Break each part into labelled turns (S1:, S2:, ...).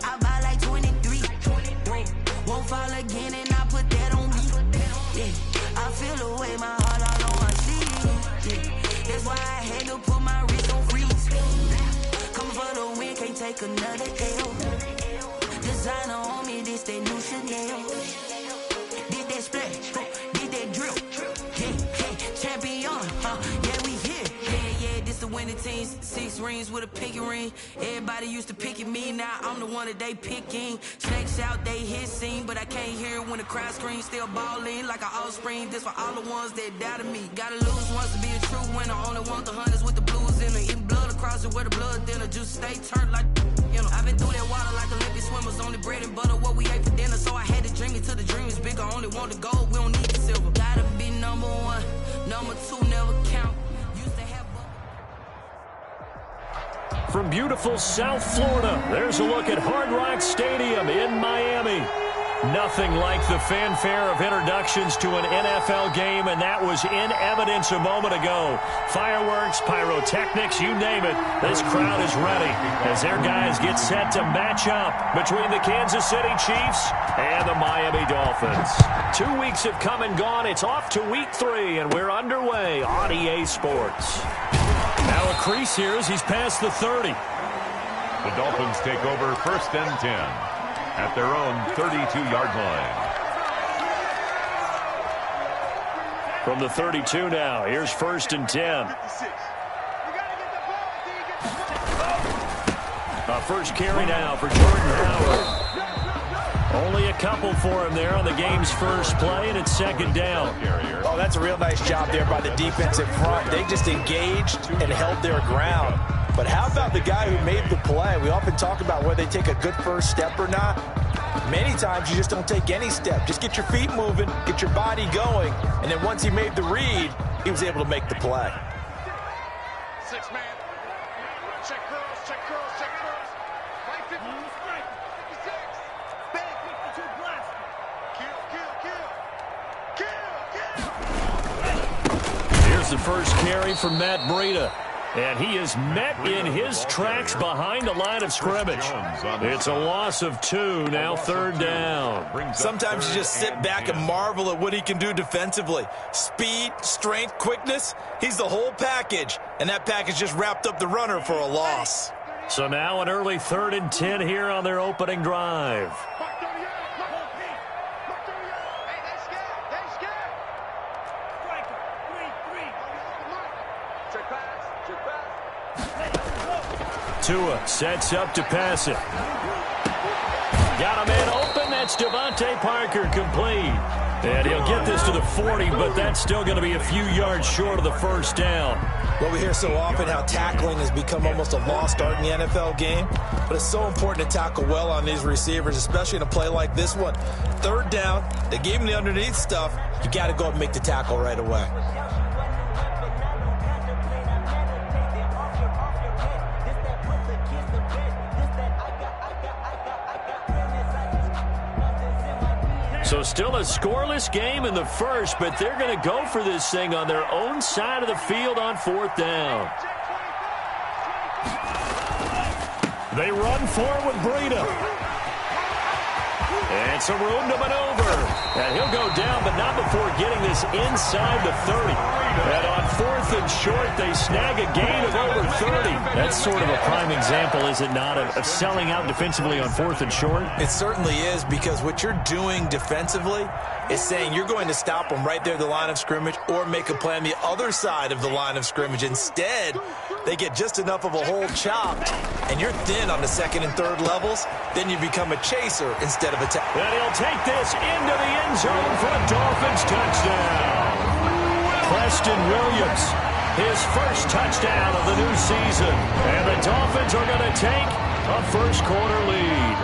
S1: I buy like 23. Won't fall again and I put that on me. Yeah, I feel the way my heart all on my sleeve. Yeah, that's why I had to put my wrist on freeze. Coming for the win, can't take another L. Designer on me, this that new Chanel. Did that splash, did that drip. Yeah, champion, yeah, we here. Yeah, this the winning team. 6 rings with a pinky ring. Everybody used to pick at me, now I'm the one that they picking. Snakes out, they hit scene, but I can't hear it when the crowd screams. Still balling like an offspring. This for all the ones that doubted me. Gotta lose once to be a true winner. Only want the hunters with the blues in it. Eating blood across it where the blood thinner. Just stay turned like, you know. I've been through that water like Olympic swimmers. Only bread and butter, what we ate for dinner. So I had to dream it till the dream is bigger. Only want the gold, we don't need the silver. Gotta be number 1, number 2 never count. Used to have.
S2: From beautiful South Florida, there's a look at Hard Rock Stadium in Miami. Nothing like the fanfare of introductions to an NFL game, and that was in evidence a moment ago. Fireworks, pyrotechnics, you name it. This crowd is ready as their guys get set to match up between the Kansas City Chiefs and the Miami Dolphins. 2 weeks have come and gone. It's off to week 3, and we're underway on EA Sports. Now a crease here as he's past the 30.
S3: The Dolphins take over 1st and 10 at their own 32-yard line.
S2: From the 32 now, here's 1st and 10. First carry now for Jordan Howard. Only a couple for him there on the game's first play, and it's 2nd down.
S4: Oh, that's a real nice job there by the defensive front. They just engaged and held their ground. But how about the guy who made the play? We often talk about whether they take a good first step or not. Many times you just don't take any step. Just get your feet moving, get your body going, and then once he made the read, he was able to make the play.
S5: 6-man. Check girls, check girls, check girls. Right 50. Strike. 56. Back 52 blast. Kill.
S2: Here's the first carry from Matt Breida. And he is met in his tracks behind the line of scrimmage. It's a loss of 2, now 3rd down.
S4: Sometimes you just sit back and marvel at what he can do defensively. Speed, strength, quickness, he's the whole package. And that package just wrapped up the runner for a loss.
S2: So now an early 3rd and 10 here on their opening drive. Tua sets up to pass it. Got a man open. That's Devontae Parker complete. And he'll get this to the 40, but that's still going to be a few yards short of the 1st down.
S4: Well, we hear so often how tackling has become almost a lost art in the NFL game, but it's so important to tackle well on these receivers, especially in a play like this one. 3rd down, they gave him the underneath stuff. You got to go and make the tackle right away.
S2: So still a scoreless game in the 1st, but they're going to go for this thing on their own side of the field on 4th down. They run forward with Breida. And some room to maneuver. And he'll go down, but not before getting this inside the 30. And on 4th and short, they snag a gain of over 30. That's sort of a prime example, is it not, of selling out defensively on 4th and short?
S4: It certainly is, because what you're doing defensively is saying you're going to stop them right there at the line of scrimmage or make a play on the other side of the line of scrimmage. Instead, they get just enough of a hole chopped, and you're thin on the 2nd and 3rd levels. Then you become a chaser instead of a tackle.
S2: And he'll take this into the end zone for a Dolphins touchdown. Preston Williams, his first touchdown of the new season. And the Dolphins are going to take a 1st quarter lead.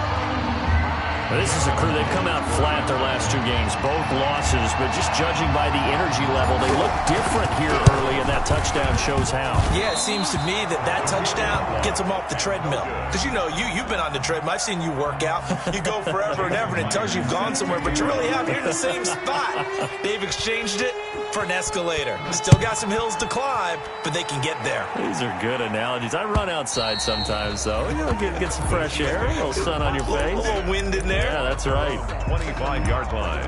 S2: This is a crew. They've come out flat their last 2 games, both losses, but just judging by the energy level, they look different here early, and that touchdown shows how.
S4: Yeah, it seems to me that touchdown gets them off the treadmill. Because, you know, you've been on the treadmill. I've seen you work out. You go forever and ever, and it tells you you've gone somewhere, but you really haven't. You're in the same spot. They've exchanged it for an escalator. Still got some hills to climb, but they can get there.
S2: These are good analogies. I run outside sometimes, though. You know, get some fresh air, a little sun on your face.
S4: A little wind in there.
S2: Yeah, that's right.
S3: 25-yard line.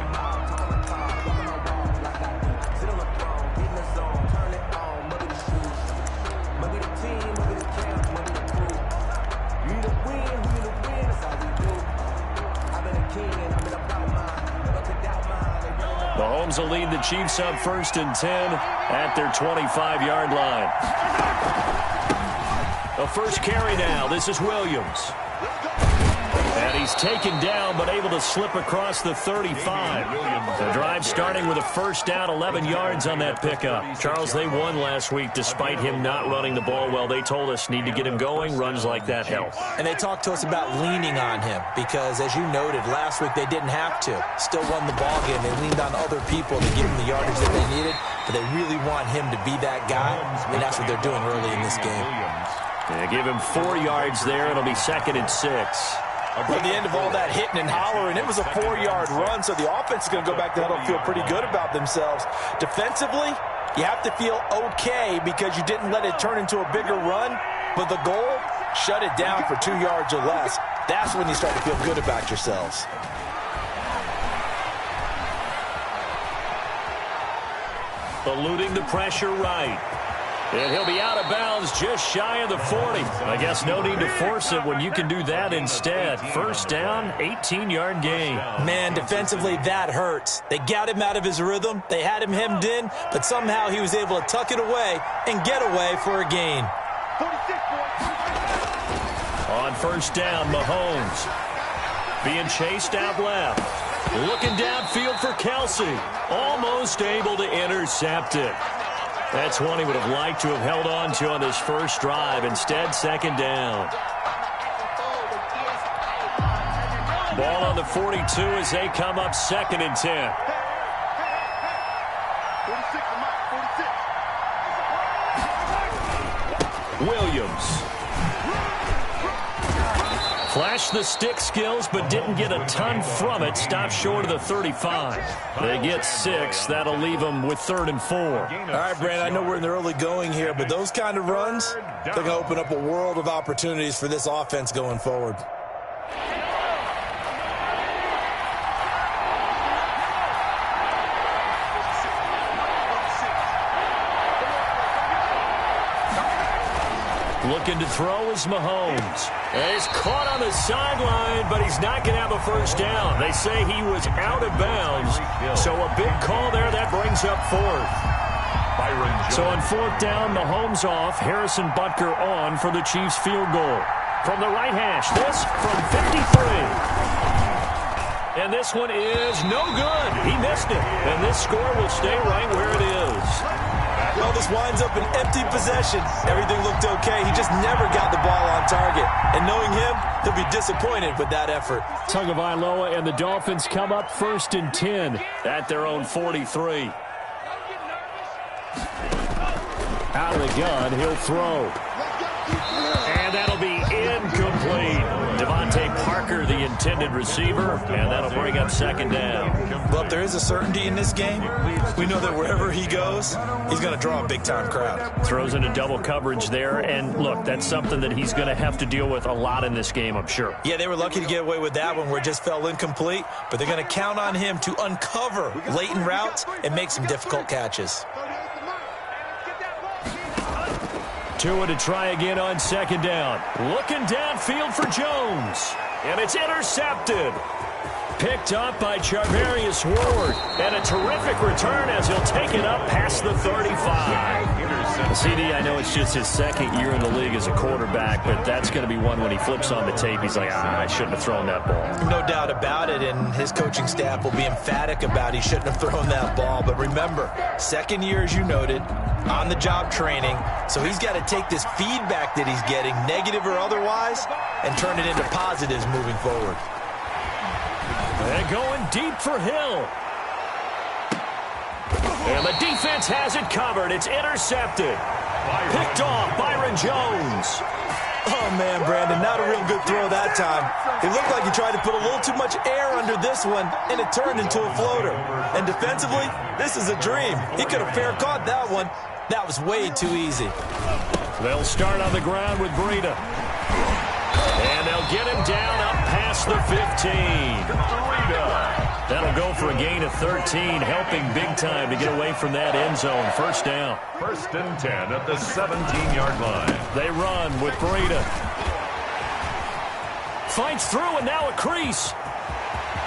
S2: Mahomes will lead the Chiefs up 1st and 10 at their 25-yard line. The first carry now. This is Williams. And he's taken down, but able to slip across the 35. The drive starting with a first down, 11 yards on that pickup. Charles, they won last week despite him not running the ball well. They told us need to get him going. Runs like that help.
S4: And they talked to us about leaning on him because, as you noted, last week they didn't have to. Still won the ball game. They leaned on other people to give him the yardage that they needed, but they really want him to be that guy, and that's what they're doing early in this game.
S2: They give him 4 yards there. It'll be 2nd and 6.
S4: At the end of all that hitting and hollering, it was a 4-yard run, so the offense is going to go back to huddle and feel pretty good about themselves. Defensively, you have to feel okay because you didn't let it turn into a bigger run, but the goal, shut it down for 2 yards or less. That's when you start to feel good about yourselves.
S2: Eluding the pressure right. And he'll be out of bounds just shy of the 40. I guess no need to force it when you can do that instead. First down, 18-yard gain.
S4: Man, defensively, that hurts. They got him out of his rhythm. They had him hemmed in, but somehow he was able to tuck it away and get away for a gain.
S2: On first down, Mahomes being chased out left. Looking downfield for Kelsey. Almost able to intercept it. That's one he would have liked to have held on to on this first drive. Instead, 2nd down. Ball on the 42 as they come up 2nd and 10. Williams. Flashed the stick skills, but didn't get a ton from it. Stopped short of the 35. They get 6. That'll leave them with 3rd and 4.
S4: All right, Brandon, I know we're in the early going here, but those kind of runs, they're going to open up a world of opportunities for this offense going forward.
S2: Looking to throw is Mahomes. And he's caught on the sideline, but he's not going to have a first down. They say he was out of bounds. So a big call there. That brings up 4th. So on 4th down, Mahomes off. Harrison Butker on for the Chiefs field goal. From the right hash, this from 53. And this one is no good. He missed it. And this score will stay right where it is.
S4: Well, this winds up an empty possession. Everything looked okay. He just never got the ball on target. And knowing him, he'll be disappointed with that effort.
S2: Tagovailoa and the Dolphins come up 1st and 10 at their own 43. Out of the gun, he'll throw. And that'll be incomplete. Devontae Parker, the intended receiver, and that'll bring up 2nd down.
S4: Well, if there is a certainty in this game, we know that wherever he goes, he's going to draw a big-time crowd.
S2: Throws into double coverage there, and look, that's something that he's going to have to deal with a lot in this game, I'm sure.
S4: Yeah, they were lucky to get away with that one where it just fell incomplete, but they're going to count on him to uncover latent routes and make some difficult catches.
S2: Tua to try again on 2nd down. Looking downfield for Jones. And it's intercepted. Picked up by Charvarius Ward. And a terrific return as he'll take it up past the 35. CD, I know it's just his 2nd year in the league as a quarterback, but that's going to be one when he flips on the tape, he's like, I shouldn't have thrown that ball.
S4: No doubt about it, and his coaching staff will be emphatic about he shouldn't have thrown that ball. But remember, 2nd year, as you noted, on-the-job training, so he's got to take this feedback that he's getting, negative or otherwise, and turn it into positives moving forward.
S2: And going deep for Hill. And the defense has it covered. It's intercepted. Picked off Byron Jones.
S4: Oh, man, Brandon, not a real good throw that time. It looked like he tried to put a little too much air under this one, and it turned into a floater. And defensively, this is a dream. He could have fair caught that one. That was way too easy.
S2: They'll start on the ground with Breida. And they'll get him down up past the 15. That'll go for a gain of 13, helping big time to get away from that end zone. First down.
S3: 1st and 10 at the 17-yard line.
S2: They run with Breida. Fights through and now a crease.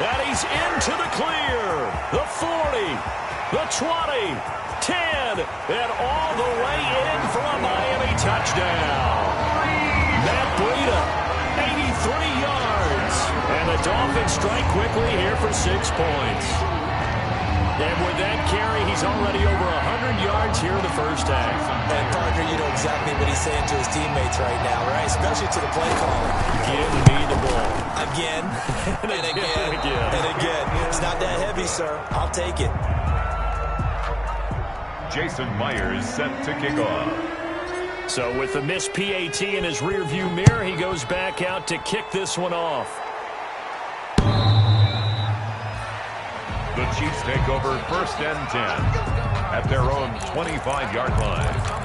S2: And he's into the clear. The 40, the 20, 10, and all the way in for a Miami touchdown. Matt Breida, 83 yards. And the Dolphins strike quickly here for 6 points. And with that carry, he's already over 100 yards here in the first half.
S4: And, partner, you know exactly what he's saying to his teammates right now, right? Especially to the play caller.
S2: Give me the ball.
S4: Again, and again, and again. It's not that heavy, sir. I'll take it.
S3: Jason Myers set to kick off.
S2: So with the missed PAT in his rearview mirror, he goes back out to kick this one off.
S3: The Chiefs take over 1st and 10 at their own 25-yard line.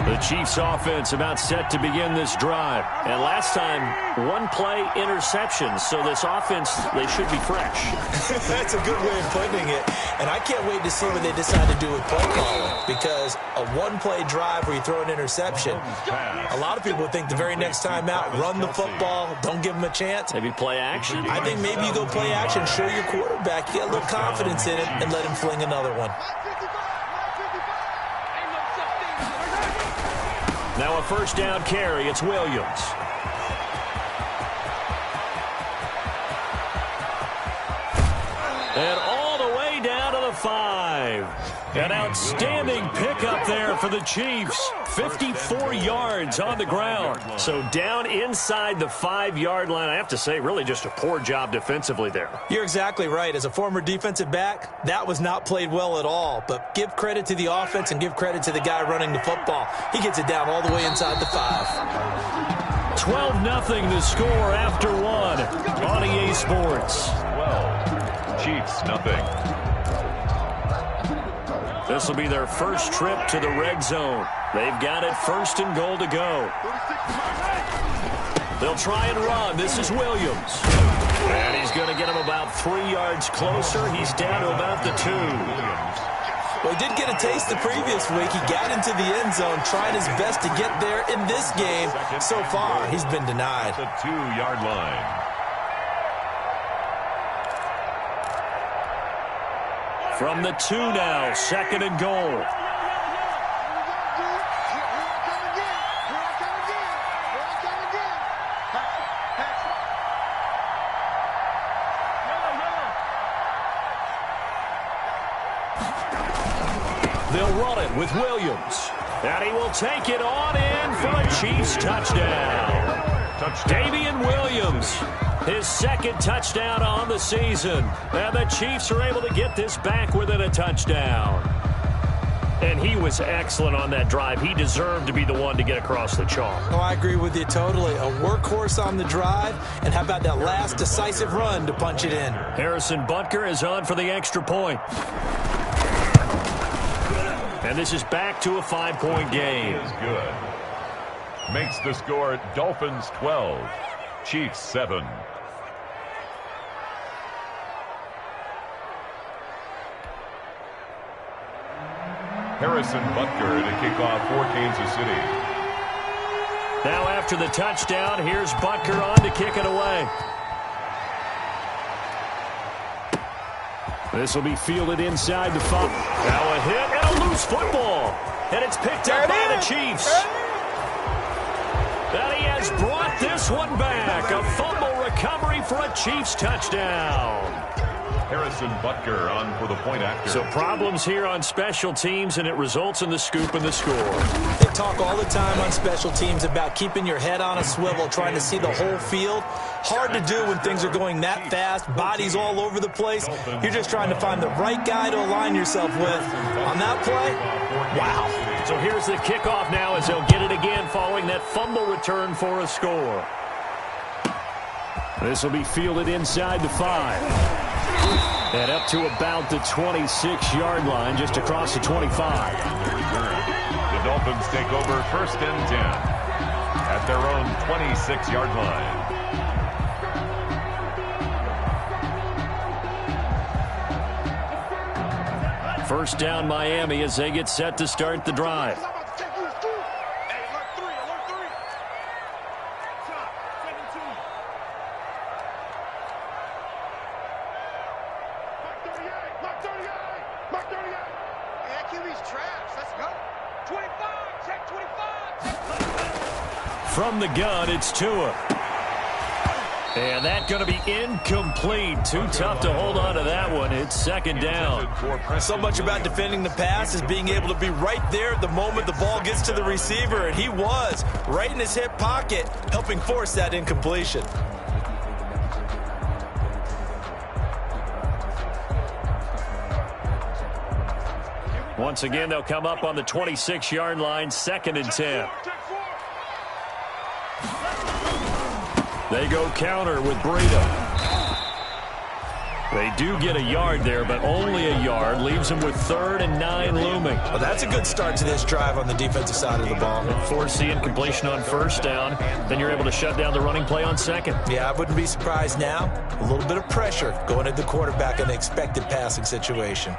S2: The Chiefs offense about set to begin this drive. And last time, 1-play interception. So this offense, they should be fresh.
S4: That's a good way of putting it. And I can't wait to see what they decide to do with play calling. Because a 1-play drive where you throw an interception, a lot of people think the very next time out, run the football, don't give them a chance.
S2: Maybe play action?
S4: I think maybe you go play action, show your quarterback, get a little confidence in it, and let him fling another one.
S2: Now a first down carry. It's Williams. And all the way down to the 5. An outstanding pickup there for the Chiefs. 54 yards on the ground. So down inside the 5-yard line. I have to say, really just a poor job defensively there.
S4: You're exactly right. As a former defensive back, that was not played well at all. But give credit to the offense and give credit to the guy running the football. He gets it down all the way inside the 5.
S2: 12-0 the score after 1 on EA Sports.
S3: 12, Chiefs nothing.
S2: This will be their first trip to the red zone. They've got it 1st and goal to go. They'll try and run. This is Williams. And he's going to get him about 3 yards closer. He's down to about the 2.
S4: Well, he did get a taste the previous week. He got into the end zone trying his best to get there in this game. So far, he's been denied.
S3: The 2-yard line.
S2: From the 2 now, 2nd and goal. They'll run it with Williams. And he will take it on in for a Chiefs touchdown. Damian Williams, his 2nd touchdown on the season. And the Chiefs are able to get this back within a touchdown. And he was excellent on that drive. He deserved to be the one to get across the chalk.
S4: Oh, I agree with you totally. A workhorse on the drive. And how about that last decisive run to punch it in?
S2: Harrison Butker is on for the extra point. And this is back to a 5-point game.
S3: Is good. Makes the score Dolphins 12, Chiefs 7. Harrison Butker to kick off for Kansas City.
S2: Now after the touchdown, here's Butker on to kick it away. This will be fielded inside the 5. Now a hit and a loose football. And it's picked up by the Chiefs. And he has brought this one back. A fumble recovery recovery for a Chiefs touchdown.
S3: Harrison Butker on for the point after.
S2: So problems here on special teams, and it results in the scoop and the score.
S4: They talk all the time on special teams about keeping your head on a swivel, trying to see the whole field. Hard to do when things are going that fast, bodies all over the place. You're just trying to find the right guy to align yourself with. On that play, wow.
S2: So here's the kickoff now as they'll get it again following that fumble return for a score. This will be fielded inside the 5. And up to about the 26-yard line, just across the 25.
S3: The Dolphins take over 1st and 10 at their own 26-yard line.
S2: First down Miami as they get set to start the drive. From the gun, it's Tua. And that's going to be incomplete. Too tough to hold on to that one. It's 2nd down.
S4: So much about defending the pass is being able to be right there at the moment the ball gets to the receiver. And he was right in his hip pocket, helping force that incompletion.
S2: Once again, they'll come up on the 26-yard line, 2nd and 10. They go counter with Breida. They do get a yard there, but only a yard. Leaves them with 3rd and 9 looming.
S4: Well, that's a good start to this drive on the defensive side of the ball.
S2: Force the incompletion on 1st down. Then you're able to shut down the running play on 2nd.
S4: Yeah, I wouldn't be surprised now. A little bit of pressure going at the quarterback in an expected passing situation.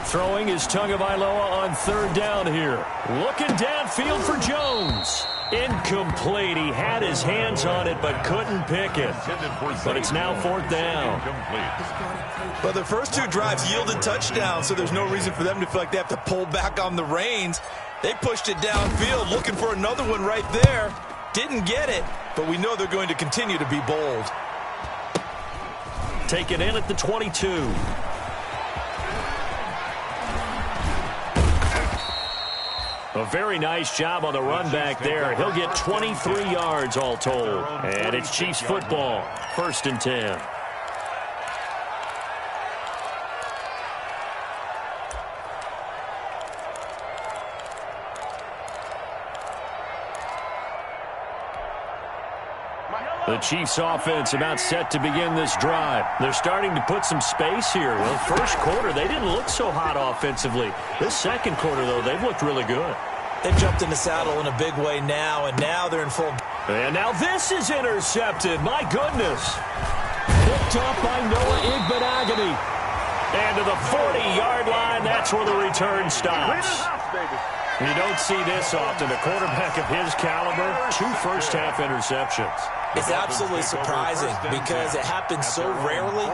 S2: Throwing is Tagovailoa on 3rd down here. Looking downfield for Jones. Incomplete. He had his hands on it but couldn't pick it. But it's now 4th down.
S4: Well, the first 2 drives yielded touchdowns, so there's no reason for them to feel like they have to pull back on the reins. They pushed it downfield, looking for another one right there. Didn't get it, but we know they're going to continue to be bold.
S2: Taken in at the 22. A very nice job on the run back there. He'll get 23 yards all told. And it's Chiefs football, 1st and 10. The Chiefs offense about set to begin this drive. They're starting to put some space here. Well, first quarter, they didn't look so hot offensively. This second quarter, though, they've looked really good.
S4: They've jumped in the saddle in a big way now, and now they're in full.
S2: And now this is intercepted. My goodness. Picked up by Noah Igbenogany. And to the 40-yard line, that's where the return stops. You don't see this often. A quarterback of his caliber, 2 first-half interceptions.
S4: It's absolutely surprising because it happens so rarely.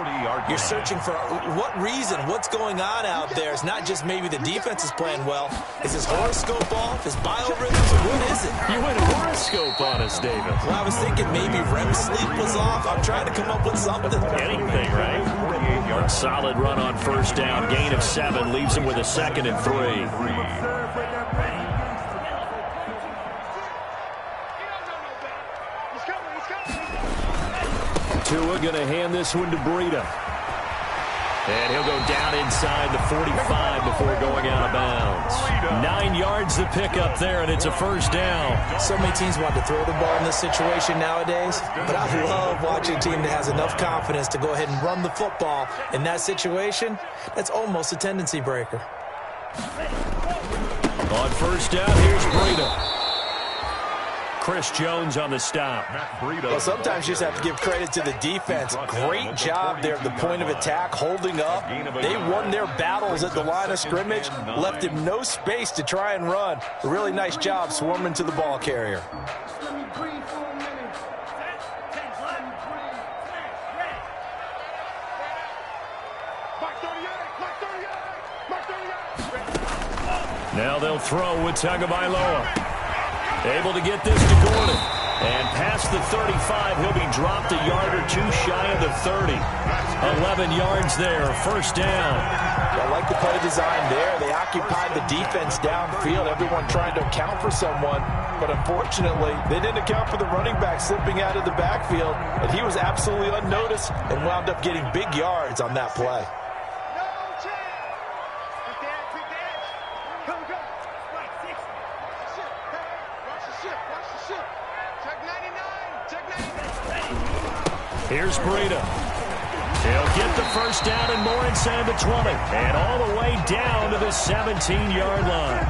S4: You're searching for what reason, what's going on out there. It's not just maybe the defense is playing well. Is his horoscope off? His biorhythms? What is it?
S2: You went horoscope on us, David.
S4: Well, I was thinking maybe REM sleep was off. I'm trying to come up with something.
S2: Anything, right? A solid run on 1st down. Gain of 7 leaves him with a 2nd and 3. Tua going to hand this one to Breida. And he'll go down inside the 45 before going out of bounds. 9 yards to pick up there, and it's a 1st down.
S4: So many teams want to throw the ball in this situation nowadays, but I love watching a team that has enough confidence to go ahead and run the football. In that situation, that's almost a tendency breaker.
S2: On 1st down, here's Breida. Chris Jones on the stop.
S4: Well, sometimes you just have to give credit to the defense. Great job there at the point of attack, holding up. They won their battles at the line of scrimmage, left him no space to try and run. A really nice job swarming to the ball carrier.
S2: Now they'll throw with Tagovailoa. Able to get this to Gordon. And past the 35, he'll be dropped a yard or two shy of the 30. 11 yards there, first down.
S4: I like the play design there. They occupied the defense downfield, everyone trying to account for someone. But unfortunately, they didn't account for the running back slipping out of the backfield. And he was absolutely unnoticed and wound up getting big yards on that play.
S2: Here's Breida. He'll get the first down and more inside the 20. And all the way down to the 17-yard line.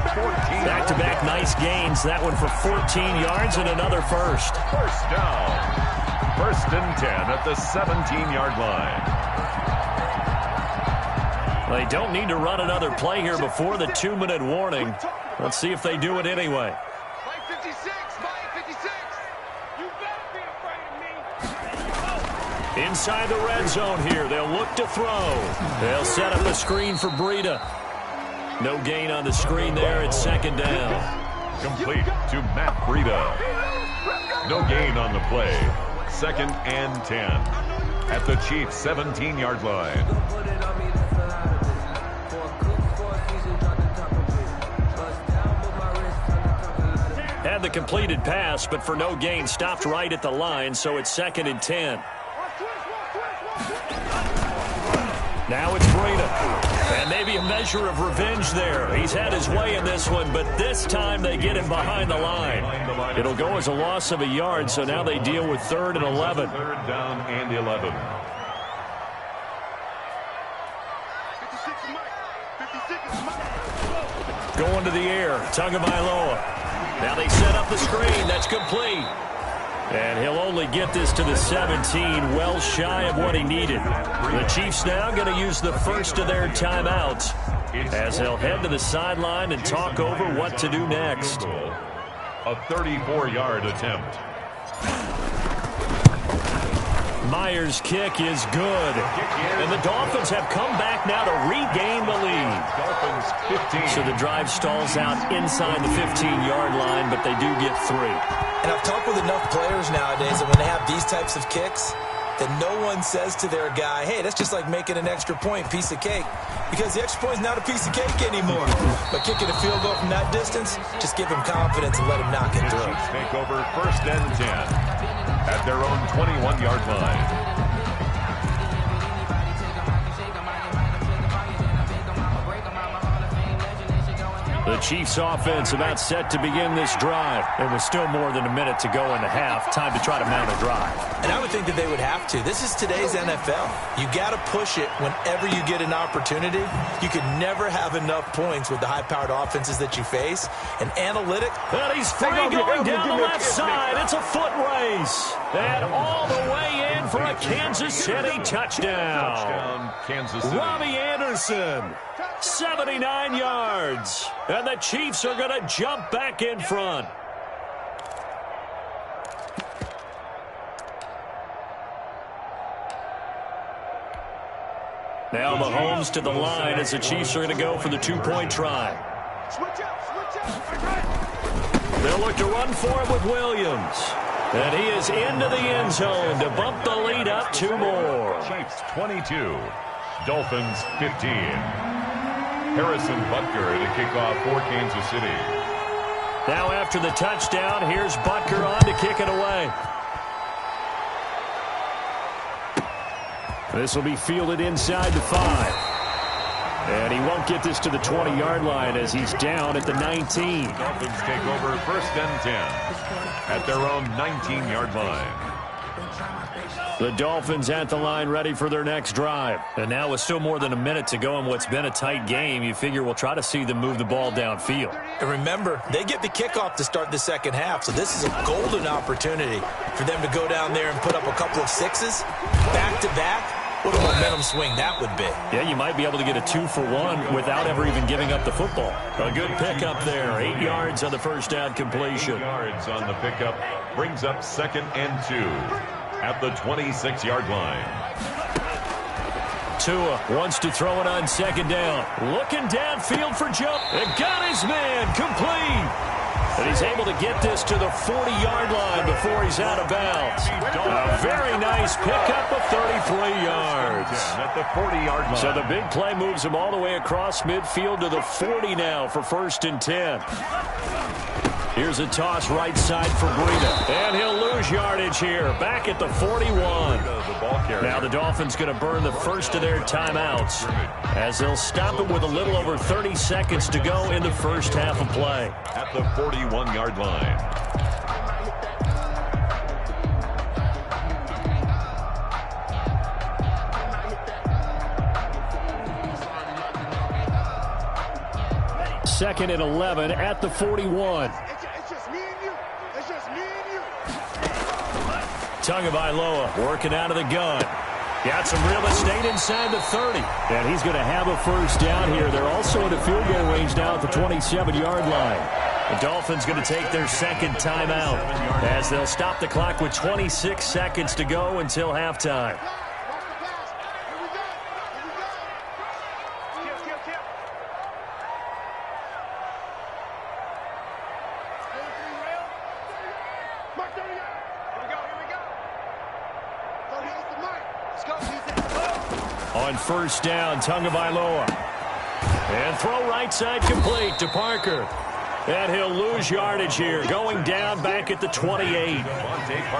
S2: Back-to-back nice gains. That one for 14 yards and another first.
S3: First down. First and 10 at the 17-yard line.
S2: They don't need to run another play here before the 2-minute warning. Let's see if they do it anyway. Inside the red zone here. They'll look to throw. They'll set up the screen for Breida. No gain on the screen there. It's second down.
S3: Complete to Matt Breida. No gain on the play. Second and 10 at the Chiefs' 17-yard line.
S2: Had the completed pass, but for no gain, stopped right at the line, so it's second and 10. Now it's Breida. And maybe a measure of revenge there. He's had his way in this one, but this time they get him behind the line. It'll go as a loss of a yard, so now they deal with 3rd and 11.
S3: Third down and 11.
S2: Going to the air. Tagovailoa. Now they set up the screen. That's complete. And he'll only get this to the 17, well shy of what he needed. The Chiefs now going to use the first of their timeouts as they'll head to the sideline and talk over what to do next.
S3: A 34-yard attempt.
S2: Myers' kick is good. And the Dolphins have come back now to regain the lead.
S3: Dolphins 15.
S2: So the drive stalls out inside the 15-yard line, but they do get 3.
S4: And I've talked with enough players nowadays that when they have these types of kicks, that no one says to their guy, hey, that's just like making an extra point, piece of cake. Because the extra point is not a piece of cake anymore. But kicking a field goal from that distance, just give him confidence and let him knock it through.
S3: Chiefs take over first and 10 at their own 21-yard line.
S2: The Chiefs offense about set to begin this drive. And with still more than a minute to go in the half, time to try to mount a drive.
S4: And I would think that they would have to. This is today's NFL. You got to push it whenever you get an opportunity. You can never have enough points with the high-powered offenses that you face. And analytic.
S2: And he's free going down the left side. It's a foot race. And all the way in for a Kansas City touchdown.
S3: Kansas City.
S2: Robbie Anderson. 79 yards. And the Chiefs are going to jump back in front. Now Mahomes to the line as the Chiefs are going to go for the 2-point try. They'll look to run for it with Williams. And he is into the end zone to bump the lead up 2 more.
S3: Chiefs 22. Dolphins 15. Harrison Butker to kick off for Kansas City.
S2: Now after the touchdown, here's Butker on to kick it away. This will be fielded inside the 5. And he won't get this to the 20-yard line as he's down at the 19.
S3: Dolphins take over first and 10 at their own 19-yard line.
S2: The Dolphins at the line ready for their next drive. And now with still more than a minute to go in what's been a tight game, you figure we'll try to see them move the ball downfield.
S4: And remember, they get the kickoff to start the second half, so this is a golden opportunity for them to go down there and put up a couple of 6s back-to-back. What a momentum swing that would be.
S2: Yeah, you might be able to get a 2-for-1 without ever even giving up the football. A good pickup there. 8 yards on the first down completion.
S3: 8 yards on the pickup brings up second and 2. At the 26-yard line.
S2: Tua wants to throw it on second down. Looking downfield for Joe. And got his man complete. And he's able to get this to the 40-yard line before he's out of bounds. A very nice pickup of 33 yards.
S3: At the 40-yard line.
S2: So the big play moves him all the way across midfield to the 40 now for 1st and 10. Here's a toss right side for Breida. And he'll lose yardage here. Back at the 41. Now the Dolphins going to burn the first of their timeouts as they'll stop it with a little over 30 seconds to go in the first half of play.
S3: At the 41-yard line.
S2: Second and 11 at the 41. Tagovailoa working out of the gun. Got some real estate inside the 30. And he's going to have a first down here. They're also in a field goal range now at the 27-yard line. The Dolphins going to take their second timeout as they'll stop the clock with 26 seconds to go until halftime. On first down, Tagovailoa. And throw right side complete to Parker. And he'll lose yardage here, going down back at the 28.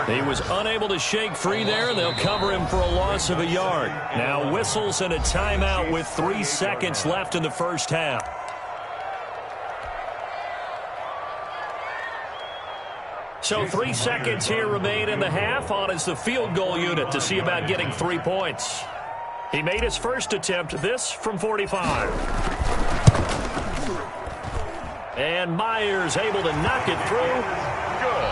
S2: He was unable to shake free there, and they'll cover him for a loss of a yard. Now whistles and a timeout with 3 seconds left in the first half. So 3 seconds here remain in the half. On is the field goal unit to see about getting 3 points. He made his first attempt, this from 45. And Myers able to knock it through.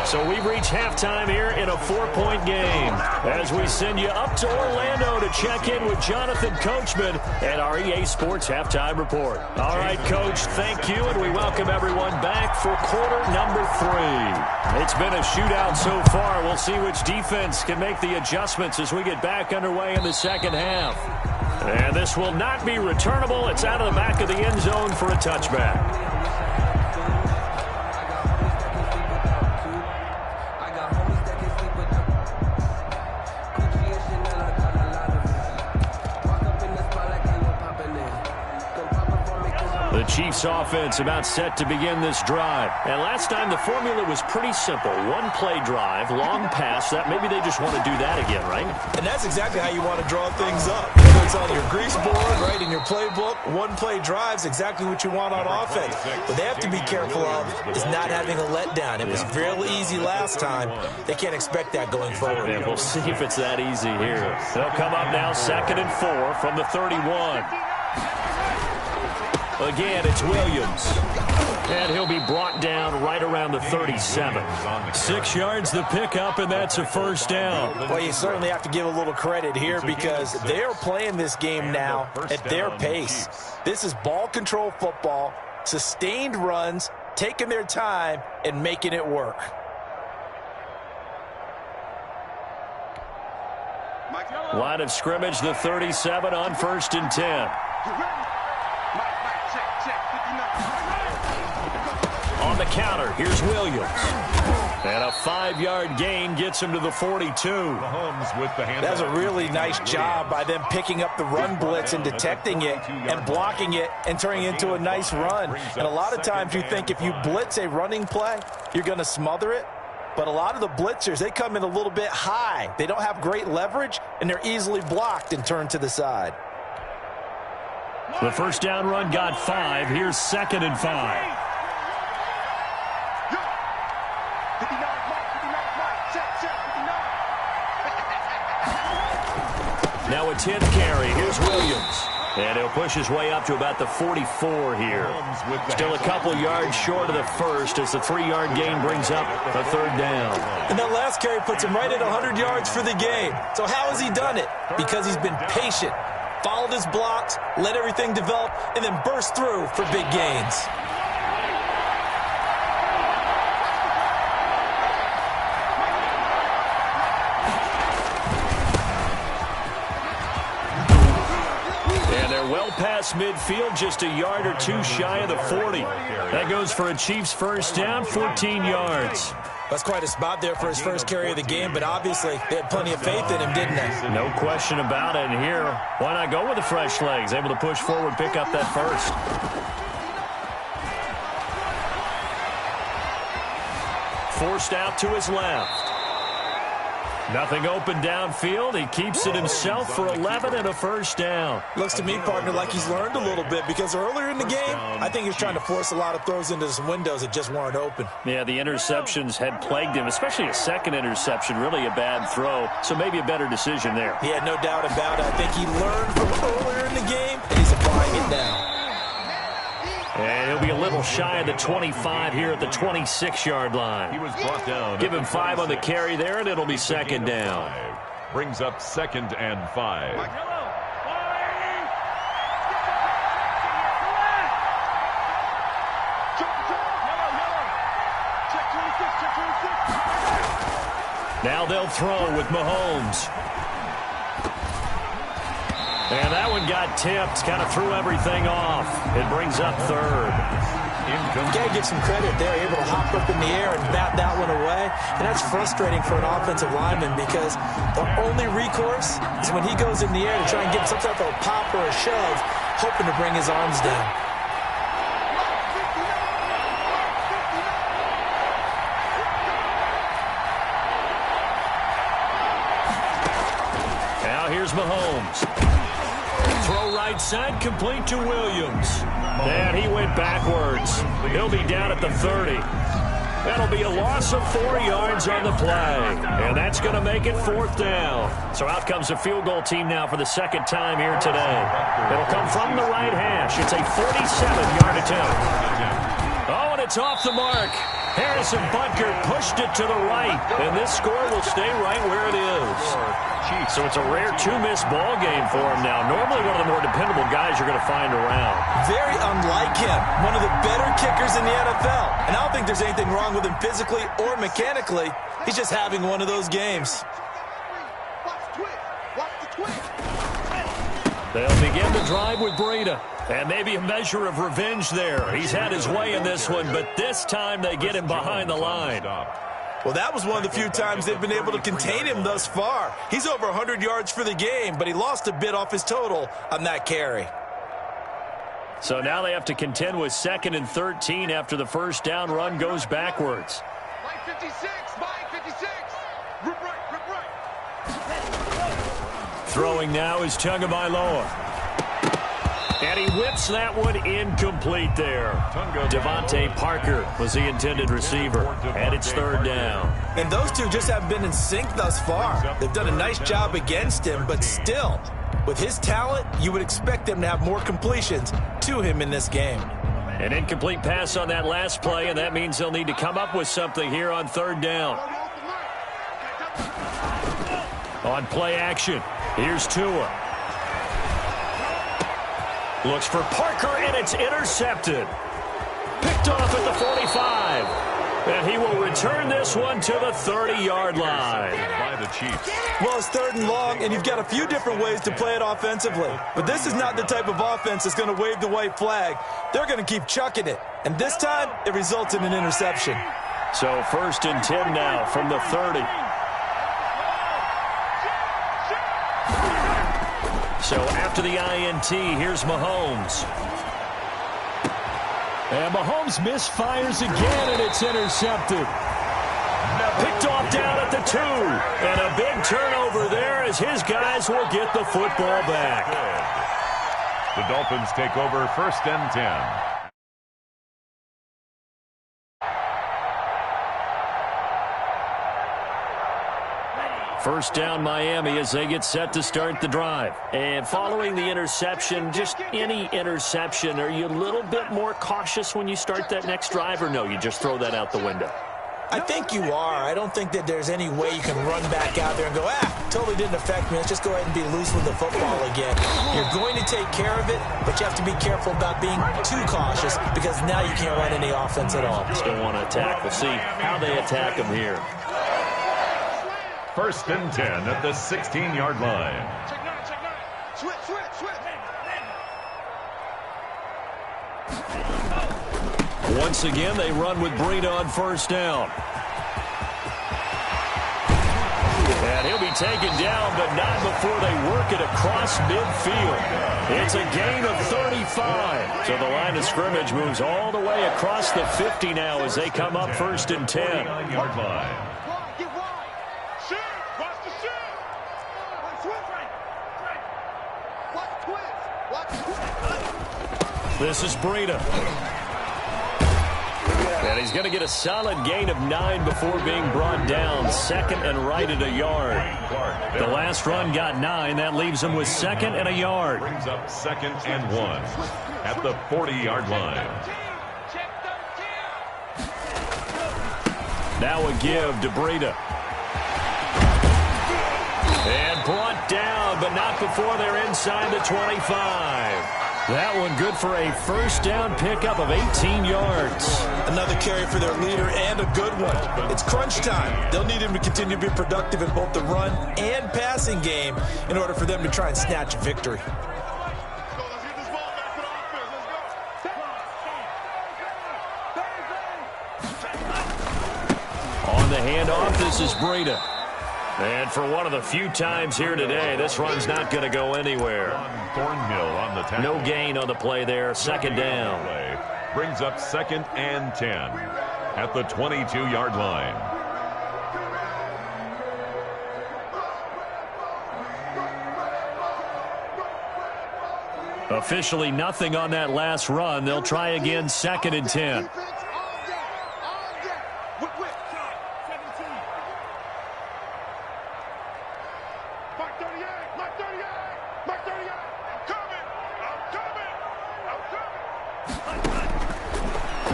S2: So we've reached halftime here in a 4-point game as we send you up to Orlando to check in with Jonathan Coachman and our EA Sports Halftime Report. All right, Coach, thank you, and we welcome everyone back for quarter number 3. It's been a shootout so far. We'll see which defense can make the adjustments as we get back underway in the second half. And this will not be returnable. It's out of the back of the end zone for a touchback. The Chiefs offense about set to begin this drive. And last time the formula was pretty simple. 1-play drive, long pass. That maybe they just want to do that again, right?
S4: And that's exactly how you want to draw things up. Whether it's on your grease board, right, in your playbook, 1-play drive's exactly what you want on offense. What they have to be careful of is not having a letdown. It was fairly easy last time. They can't expect that going forward.
S2: And we'll see if it's that easy here. They'll come up now 2nd and 4 from the 31. Again, it's Williams. And he'll be brought down right around the 37. 6 yards the pickup, and that's a first down.
S4: Well, you certainly have to give a little credit here because they're playing this game now at their pace. This is ball control football, sustained runs, taking their time, and making it work.
S2: Line of scrimmage, the 37 on 1st and 10. On the counter, here's Williams. And a 5-yard gain gets him to the 42.
S4: That's a really nice job by them picking up the run blitz and detecting it and blocking it and turning it into a nice run. And a lot of times you think if you blitz a running play, you're going to smother it. But a lot of the blitzers, they come in a little bit high. They don't have great leverage, and they're easily blocked and turned to the side.
S2: The first down run got 5. Here's 2nd and 5. Now a 10th carry. Here's Williams. And he'll push his way up to about the 44 here. Still a couple yards short of the first as the 3-yard gain brings up a 3rd down.
S4: And that last carry puts him right at 100 yards for the game. So how has he done it? Because he's been patient, followed his blocks, let everything develop, and then burst through for big gains.
S2: past midfield, just a yard or two shy of the 40. That goes for a Chiefs first down, 14 yards.
S4: That's quite a spot there for his first carry of the game, but obviously they had plenty of faith in him, didn't they?
S2: No question about it. And here, why not go with the fresh legs? Able to push forward, pick up that first. Forced out to his left. Nothing open downfield. He keeps it himself for 11 and a first down.
S4: Looks to me, partner, like he's learned a little bit because earlier in the game, I think he was trying to force a lot of throws into some windows that just weren't open.
S2: Yeah, the interceptions had plagued him, especially a second interception, really a bad throw. So maybe a better decision there.
S4: Yeah, no doubt about it. I think he learned from earlier in the game, and he's applying it now.
S2: And he'll be a little shy of the 25 here at the 26-yard line.
S3: He was brought down.
S2: Give him 5 on the carry there, and it'll be second down.
S3: Brings up 2nd and 5.
S2: Now they'll throw with Mahomes. And that one got tipped, kind of threw everything off. It brings up 3rd.
S4: You got to give some credit. They're able to hop up in the air and bat that one away. And that's frustrating for an offensive lineman because the only recourse is when he goes in the air to try and get some type of a pop or a shove, hoping to bring his arms down.
S2: Now here's Mahomes. Throw right side, complete to Williams. And he went backwards. He'll be down at the 30. That'll be a loss of 4 yards on the play. And that's going to make it 4th down. So out comes a field goal team now for the second time here today. It'll come from the right hash. It's a 47-yard attempt. Oh, and it's off the mark. Harrison Butker pushed it to the right. And this score will stay right where it is. So it's a rare 2-miss ball game for him now. Normally one of the more dependable guys you're going to find around.
S4: Very unlike him. One of the better kickers in the NFL. And I don't think there's anything wrong with him physically or mechanically. He's just having one of those games.
S2: They'll begin the drive with Breida. And maybe a measure of revenge there. He's had his way in this one, but this time they get him behind the line.
S4: Well, that was one of the few times they've been able to contain him thus far. He's over 100 yards for the game, but he lost a bit off his total on that carry.
S2: So now they have to contend with 2nd and 13 after the first down run goes backwards.
S5: Mike 56, Mike 56. Rip right.
S2: Throwing now is Tagovailoa. And he whips that one incomplete there. Devontae Parker was the intended receiver. And it's 3rd down.
S4: And those two just haven't been in sync thus far. They've done a nice job against him, but still, with his talent, you would expect them to have more completions to him in this game.
S2: An incomplete pass on that last play, and that means they'll need to come up with something here on 3rd down. On play action, here's Tua. Looks for Parker, and it's intercepted. Picked off at the 45. And he will return this one to the 30-yard line.
S3: By the Chiefs.
S4: Well, it's 3rd and long, and you've got a few different ways to play it offensively. But this is not the type of offense that's going to wave the white flag. They're going to keep chucking it. And this time, it results in an interception.
S2: So 1st and 10 now from the 30. So after the INT, here's Mahomes. And Mahomes misfires again, and it's intercepted. Picked off down at the 2. And a big turnover there as his guys will get the football back.
S3: The Dolphins take over 1st and 10.
S2: First down Miami as they get set to start the drive. And following the interception, just any interception, are you a little bit more cautious when you start that next drive, or no, you just throw that out the window?
S4: I think you are. I don't think that there's any way you can run back out there and go, totally didn't affect me. Let's just go ahead and be loose with the football again. You're going to take care of it, but you have to be careful about being too cautious because now you can't run any offense at all.
S2: Still want to attack. We'll see how they attack him here.
S3: 1st and 10 at the 16-yard line.
S5: Check nine. Switch.
S2: Once again, they run with Breida on first down. And he'll be taken down, but not before they work it across midfield. It's a gain of 35. So the line of scrimmage moves all the way across the 50 now as they come up first and 10.
S3: Yard line.
S2: This is Breida. And he's going to get a solid gain of 9 before being brought down. Second and right at a yard. The last run got 9. That leaves him with second and a yard.
S3: Brings up second and 1 at the 40-yard line.
S2: Now a give to Breida. And brought down, but not before they're inside the 25. That one good for a first down pickup of 18 yards.
S4: Another carry for their leader and a good one. It's crunch time. They'll need him to continue to be productive in both the run and passing game in order for them to try and snatch a victory.
S2: On the handoff, this is Breida. And for one of the few times here today, this run's not going to go anywhere.
S3: Thornhill on the tackle.
S2: No gain on the play there. Second down.
S3: Brings up second and 10 at the 22-yard line.
S2: Officially nothing on that last run. They'll try again, second and 10.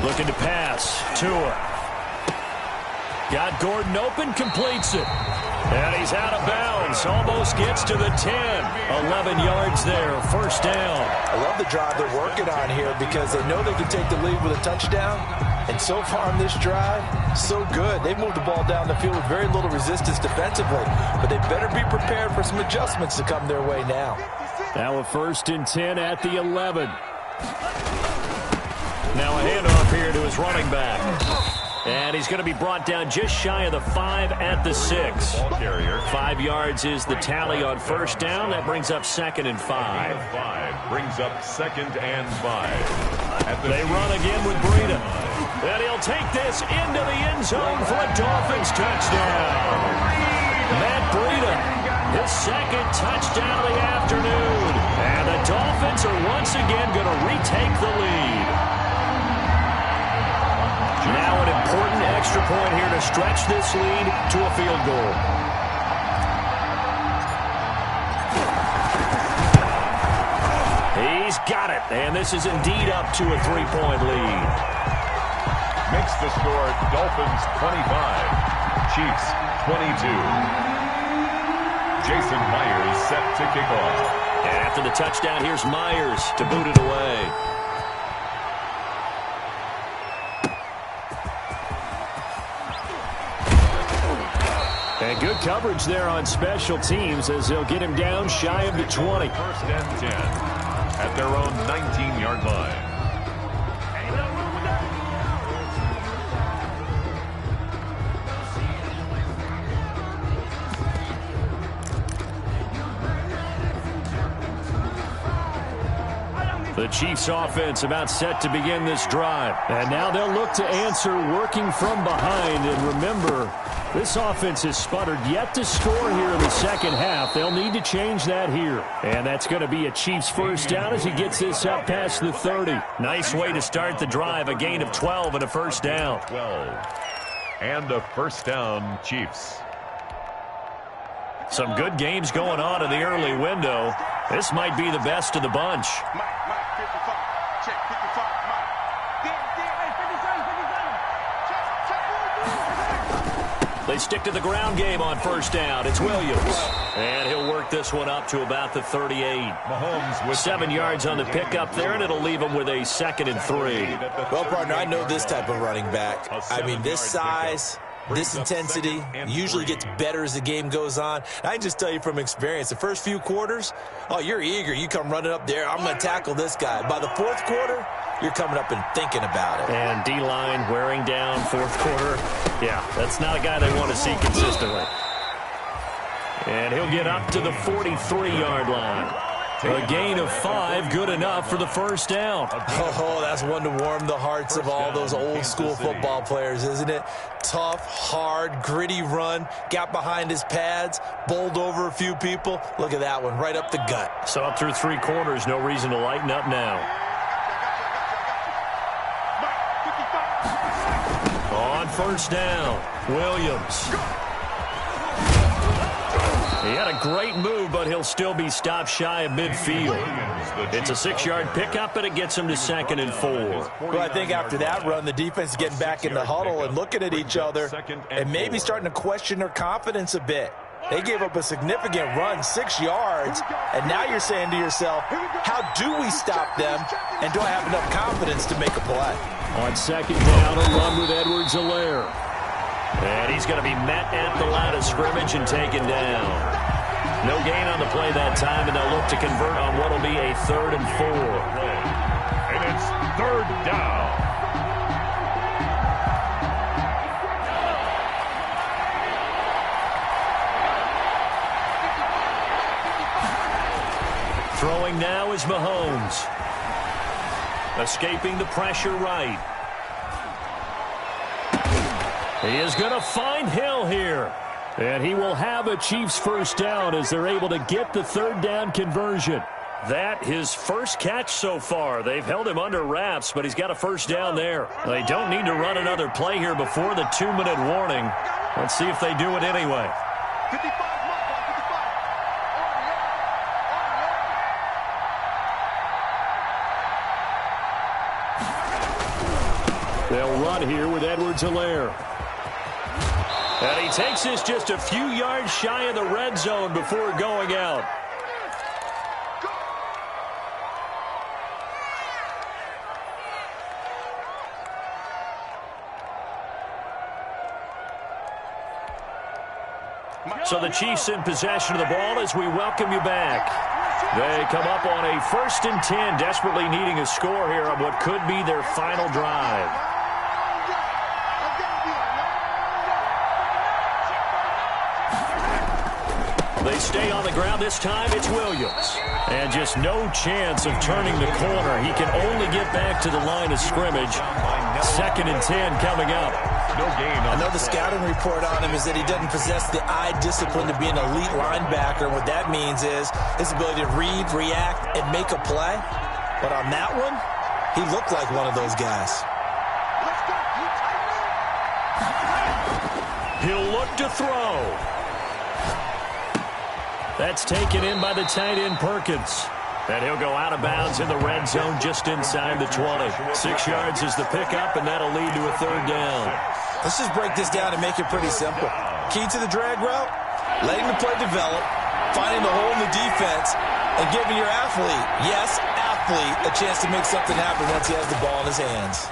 S2: Looking to pass. Tua. Got Gordon open, completes it. And he's out of bounds. Almost gets to the 10. 11 yards there. First down.
S4: I love the drive they're working on here because they know they can take the lead with a touchdown. And so far on this drive, so good. They've moved the ball down the field with very little resistance defensively. But they better be prepared for some adjustments to come their way now.
S2: Now a first and 10 at the 11. Now a handoff here to his running back. And he's going to be brought down just shy of the 5 at the 6. 5 yards is the tally on first down. That brings up second and 5.
S3: Brings up second and 5.
S2: They run again with Breida. And he'll take this into the end zone for a Dolphins touchdown. Matt Breida, his second touchdown of the afternoon. And the Dolphins are once again going to retake the lead. Now an important extra point here to stretch this lead to a field goal. He's got it, and this is indeed up to a 3-point lead.
S3: Makes the score Dolphins 25, Chiefs 22. Jason Myers set to kick off.
S2: And after the touchdown, here's Myers to boot it away. And good coverage there on special teams as they'll get him down shy of the 20.
S3: First and 10 at their own 19-yard line.
S2: The Chiefs offense about set to begin this drive. And now they'll look to answer working from behind. And remember, this offense has sputtered yet to score here in the second half. They'll need to change that here. And that's going to be a Chiefs first down as he gets this up past the 30. Nice way to start the drive. A gain of 12 and a first down.
S3: 12 and a first down, Chiefs.
S2: Some good games going on in the early window. This might be the best of the bunch. They stick to the ground game on first down. It's Williams. And he'll work this one up to about the 38.
S3: Mahomes with
S2: 7 yards on the pickup there, and it'll leave him with a second and 3.
S4: Well, partner, I know this type of running back. I mean, this size, this intensity usually gets better as the game goes on. I can just tell you from experience, the first few quarters, oh, you're eager. You come running up there, I'm going to tackle this guy. By the fourth quarter, you're coming up and thinking about it.
S2: And D-line wearing down fourth quarter. Yeah, that's not a guy they want to see consistently. And he'll get up to the 43-yard line. A gain of 5, good enough for the first down.
S4: Oh, that's one to warm the hearts of all those old-school football players, isn't it? Tough, hard, gritty run. Got behind his pads, bowled over a few people. Look at that one, right up the gut.
S2: So up through 3 quarters, no reason to lighten up now. On first down, Williams. He had a great move, but he'll still be stopped shy of midfield. It's a 6-yard pickup, and it gets him to 2nd and 4.
S4: Well, I think after that run, the defense is getting back in the huddle and looking at each other and maybe starting to question their confidence a bit. They gave up a significant run, 6 yards, and now you're saying to yourself, how do we stop them, and do I have enough confidence to make a play?
S2: On 2nd down, a run with Edwards-Helaire. And he's going to be met at the line of scrimmage and taken down. No gain on the play that time, and they'll look to convert on what will be a 3rd and 4.
S3: And it's 3rd down.
S2: Throwing now is Mahomes. Escaping the pressure right. He is going to find Hill here. And he will have a Chiefs first down as they're able to get the 3rd down conversion. That his first catch so far. They've held him under wraps, but he's got a first down there. They don't need to run another play here before the 2-minute warning. Let's see if they do it anyway.
S5: 55.
S2: They'll run here with Edwards-Helaire. And he takes this just a few yards shy of the red zone before going out. So the Chiefs in possession of the ball as we welcome you back. They come up on a 1st and 10, desperately needing a score here on what could be their final drive. They stay on the ground. This time it's Williams. And just no chance of turning the corner. He can only get back to the line of scrimmage. 2nd and 10 coming up.
S3: No gain.
S4: I know the scouting report on him is that he doesn't possess the eye discipline to be an elite linebacker. And what that means is his ability to read, react, and make a play. But on that one, he looked like one of those guys.
S2: He'll look to throw. That's taken in by the tight end Perkins. And he'll go out of bounds in the red zone just inside the 20. 6 yards is the pickup, and that'll lead to a 3rd down.
S4: Let's just break this down and make it pretty simple. Key to the drag route, letting the play develop, finding the hole in the defense, and giving your athlete, yes, athlete, a chance to make something happen once he has the ball in his hands.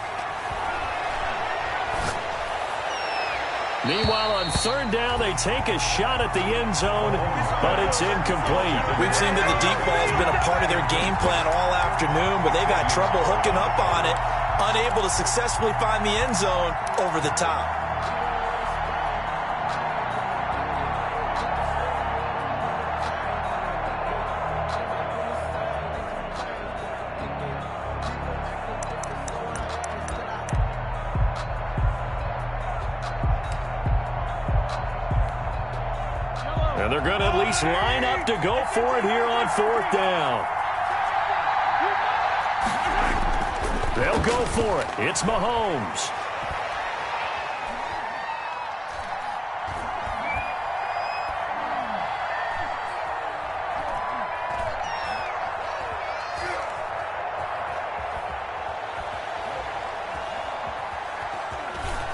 S2: Meanwhile, on 3rd down, they take a shot at the end zone, but it's incomplete.
S4: We've seen that the deep ball has been a part of their game plan all afternoon, but they've had trouble hooking up on it, unable to successfully find the end zone over the top.
S2: And they're going to at least line up to go for it here on 4th down. They'll go for it. It's Mahomes.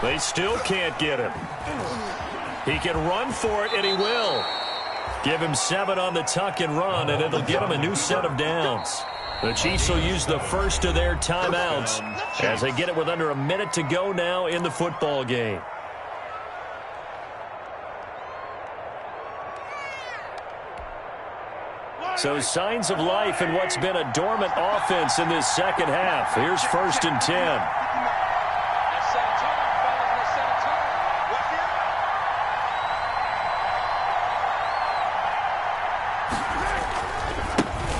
S2: They still can't get him. He can run for it, and he will. Give him 7 on the tuck and run, and it'll get him a new set of downs. The Chiefs will use the first of their timeouts as they get it with under a minute to go now in the football game. So signs of life in what's been a dormant offense in this second half. Here's 1st and 10.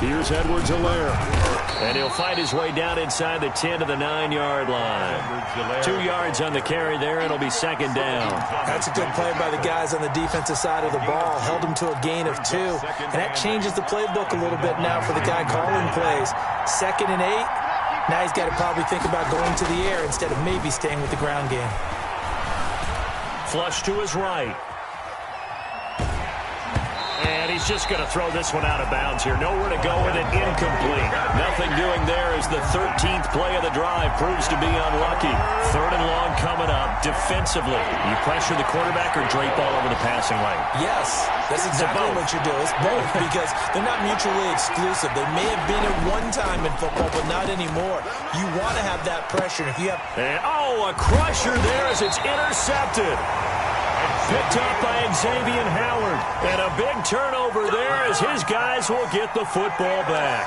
S2: Here's Edwards-Helaire. And he'll fight his way down inside the 10 to the 9-yard line. 2 yards on the carry there. It'll be 2nd down.
S4: That's a good play by the guys on the defensive side of the ball. Held him to a gain of 2. And that changes the playbook a little bit now for the guy calling plays. 2nd and 8. Now he's got to probably think about going to the air instead of maybe staying with the ground game.
S2: Flush to his right. And he's just going to throw this one out of bounds here. Nowhere to go with it. Incomplete. Nothing doing there as the 13th play of the drive proves to be unlucky. 3rd and long coming up defensively. You pressure the quarterback or drape all over the passing lane?
S4: Yes, that's exactly what you do. It's both because they're not mutually exclusive. They may have been at one time in football, but not anymore. You want to have that pressure. If you have...
S2: And, a crusher there as it's intercepted. Picked up by Xavier Howard. And a big turnover there as his guys will get the football back.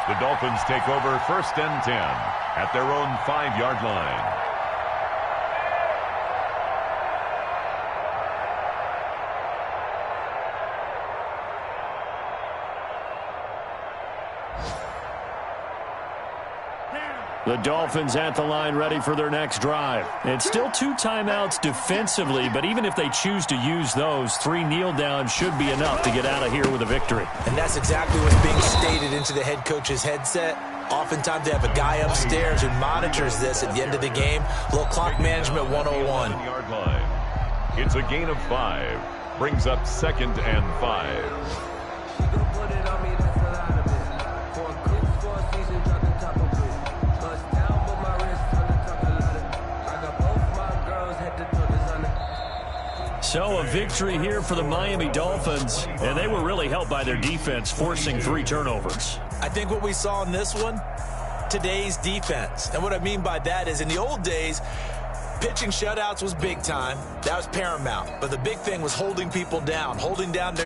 S3: The Dolphins take over 1st and 10 at their own 5-yard line.
S2: The Dolphins at the line ready for their next drive. It's still 2 timeouts defensively, but even if they choose to use those, 3 kneel downs should be enough to get out of here with a victory.
S4: And that's exactly what's being stated into the head coach's headset. Oftentimes they have a guy upstairs who monitors this at the end of the game. A little clock management 101.
S3: It's a gain of 5. Brings up 2nd and 5.
S2: So a victory here for the Miami Dolphins, and they were really helped by their defense, forcing 3 turnovers.
S4: I think what we saw in this one, today's defense. And what I mean by that is in the old days, pitching shutouts was big time. That was paramount. But the big thing was holding people down, holding down their